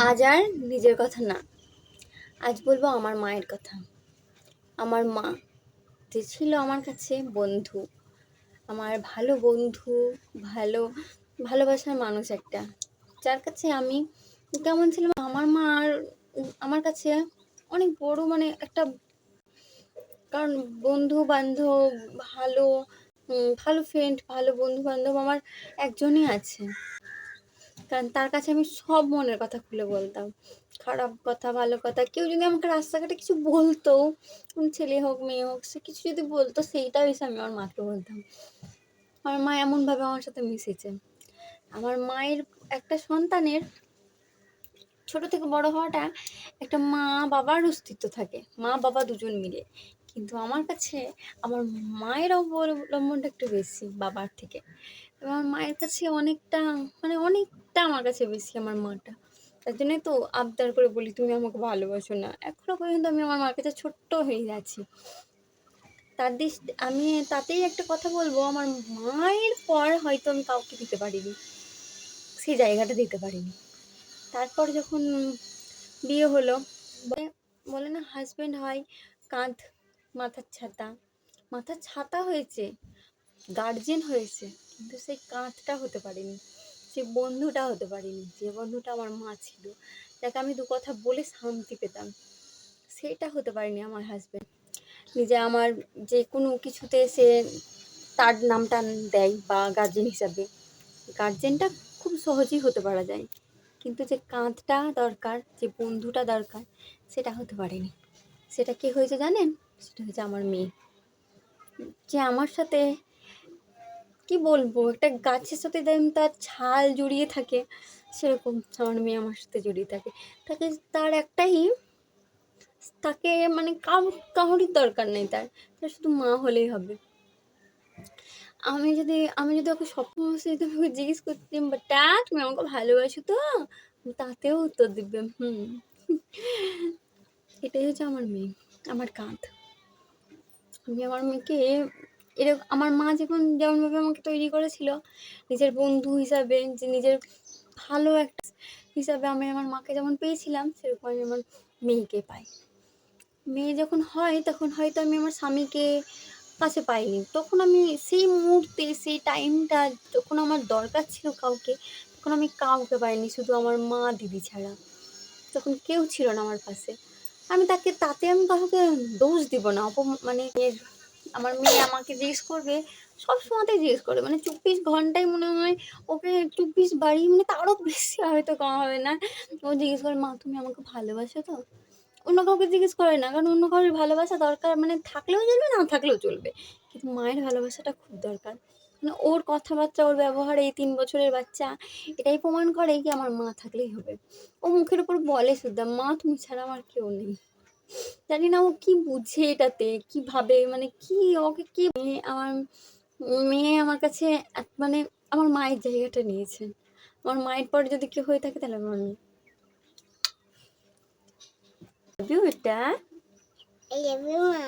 আজ আর নিজের কথা না, আজ বলবো আমার মায়ের কথা। আমার মা যে ছিল আমার কাছে বন্ধু, আমার ভালো বন্ধু, ভালো ভালোবাসার মানুষ একটা, যার কাছে আমি কেমন ছিলাম। আমার মা আর আমার কাছে অনেক বড় মানে একটা, কারণ বন্ধু বান্ধব ভালো, ভালো ফ্রেন্ড, ভালো বন্ধু বান্ধব আমার একজনই আছে। কারণ তার কাছে আমি সব মনের কথা খুলে বলতাম, খারাপ কথা ভালো কথা। কেউ যদি আমাকে রাস্তাঘাটে কিছু বলতো, ছেলে হোক মেয়ে হোক, সে কিছু যদি বলতো, সেইটাও এসে আমি আমার মাকে বলতাম। আমার মা এমনভাবে আমার সাথে মিশেছে। আমার মায়ের একটা সন্তানের ছোট থেকে বড় হওয়াটা একটা মা বাবার অস্তিত্ব থাকে, মা বাবা দুজন মিলে। কিন্তু আমার কাছে আমার মায়ের অবলম্বনটা একটু বেশি বাবার থেকে। আমার মায়ের কাছে অনেকটা, মানে অনেকটা আমার কাছে বেশি আমার মাটা। তার জন্যই তো আবদার করে বলি, তুমি আমাকে ভালোবাসো না। এখনো পর্যন্ত আমি আমার মার কাছে ছোট্ট হয়ে যাচ্ছি। আমি তাতেই একটা কথা বলবো, আমার মায়ের পর হয়তো আমি কাউকে দিতে পারিনি, সেই জায়গাটা দিতে পারিনি। তারপর যখন বিয়ে হলো, বলে না হাজব্যান্ড হয় কাঁধ, মাথার ছাতা। মাথার ছাতা হয়েছে, গার্জেন হয়েছে, কিন্তু সেই কাঁধটা হতে পারিনি, সেই বন্ধুটা হতে পারিনি। যে বন্ধুটা আমার মা ছিল, যাকে আমি দু কথা বলে শান্তি পেতাম, সেটা হতে পারিনি আমার হাজব্যান্ড। নিজে আমার যে কোনো কিছুতে সে তার নামটা দেয় বা গার্জেন হিসাবে, গার্জেনটা খুব সহজেই হতে পারা যায়, কিন্তু যে কাঁধটা দরকার, যে বন্ধুটা দরকার, সেটা হতে পারেনি। সেটা কি হয়েছে জানেন? সেটা হয়েছে আমার মেয়ে। যে আমার সাথে, কি বলবো, একটা গাছের সাথে যেমন তার ছাল জড়িয়ে থাকে, সেরকম আমার মেয়ে আমার সাথে জড়িয়ে থাকে। তাকে তার একটাই, তাকে মানে কাউরির দরকার নেই, তার তার শুধু মা হলেই হবে। আমি যদি ওকে স্বপ্ন যদি ওকে জিজ্ঞেস করতাম, বাটা তুমি আমাকে ভালোবাসো তো, তাতেও উত্তর দিবে হুম। এটাই হচ্ছে আমার মেয়ে, আমার কাঁধ। আমি আমার মেয়েকে এরকম, আমার মা যেমনভাবে আমাকে তৈরি করেছিল নিজের বন্ধু হিসাবে, যে নিজের ভালো একটা হিসাবে, আমি আমার মাকে যেমন পেয়েছিলাম, সেরকম আমি আমার মেয়েকে পাই। মেয়ে যখন হয় তখন হয়তো আমি আমার স্বামীকে কাছে পাইনি, তখন আমি সেই মুহূর্তে, সেই টাইমটা যখন আমার দরকার ছিল কাউকে, তখন আমি কাউকে পাইনি, শুধু আমার মা দিদি ছাড়া। তখন কেউ ছিল না আমার পাশে। তাতে আমি কাউকে দোষ দিব না, মানে আমার মেয়ে আমাকে জিজ্ঞেস করবে, সব সময়তেই জিজ্ঞেস করে, মানে 24 ঘন্টায় মনে হয় ওকে 24 বাড়ি, মানে তারও বেশি হয়তো কম হবে না, ও জিজ্ঞেস করে, মা তুমি আমাকে ভালোবাসো তো? অন্য কাউকে জিজ্ঞেস করে না, কারণ অন্য কারোর ভালোবাসা দরকার, মানে থাকলেও চলবে না থাকলেও চলবে, কিন্তু মায়ের ভালোবাসাটা খুব দরকার। মানে ওর কথাবার্তা, ওর ব্যবহার, এই 3 বছরের বাচ্চা এটাই প্রমাণ করে কি আমার মা থাকলেই হবে। ও মুখের উপর বলে শুধু, মা তুমি ছাড়া আমার কেউ নেই। জানি না ও কি বুঝে এটাতে, কিভাবে, মানে কি ওকে কি আমার মেয়ে আমার কাছে মানে আমার মায়ের জায়গাটা নিয়েছে। আমার মায়ের পর যদি কেউ হয়ে থাকে, তাহলে আমার মেয়ে। এটা I love you, Ma.